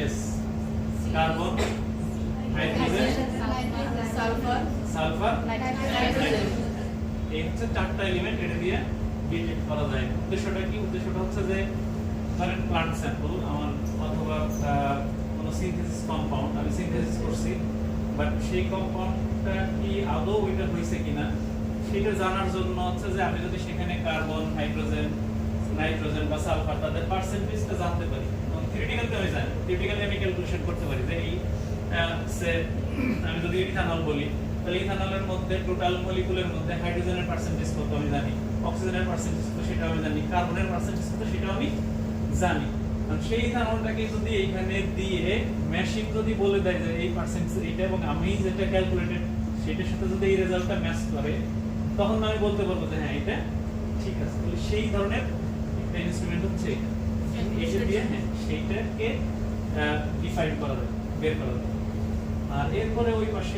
gases carbon hydrogen sulphur nitrogen এই হচ্ছে চারটা এলিমেন্ট এটা দিয়ে ডিটেক্ট করা যায় উদ্দেশ্যটা কি উদ্দেশ্যটা হচ্ছে যে ধরেন প্লান্ট স্যাম্পল আমার অথবা কোনো সিনথেসিস কম্পাউন্ড আমি সিনথেসিস করছি বাট সেই কম্পাউন্ডটা কি আদৌ ওইটা হয়েছে কিনা সেটা জানার জন্য হচ্ছে যে আমি যদি সেখানে কার্বন হাইড্রোজেন নাইট্রোজেন বা সালফার তাদের পার্সেন্টেজটা জানতে পারি থিওরিটিক্যালি আমি জানি থিওরিটিক্যালি আমি ক্যালকুলেশন করতে পারি যে এই আমি যদি ইথানল বলি তাহলে ইথানলের মধ্যে টোটাল মলিকুলের মধ্যে হাইড্রোজেনের পার্সেন্টেজ কত আমি জানি অক্সিজেনের পার্সেন্টেজ কত সেটা আমি জানি কার্বনের পার্সেন্টেজ কত সেটা আমি জানি সেই ইথানলটাকে যদি এইখানে দিয়ে মেশিন যদি বলে দেয় যে এই পার্সেন্টেজ এটা এবং আমি যেটা ক্যালকুলেটেড সেটার সাথে যদি এই রেজাল্টটা ম্যাচ করে তখন আমি বলতে পারবো যে হ্যাঁ এটা ঠিক আছে তাহলে সেই ধরনের একটা ইনস্ট্রুমেন্ট হচ্ছে এটা দিয়ে হ্যাঁ সেইটাকে ডিফাইন করা যায় বের করা যায় আর এরপরে ওই পাশে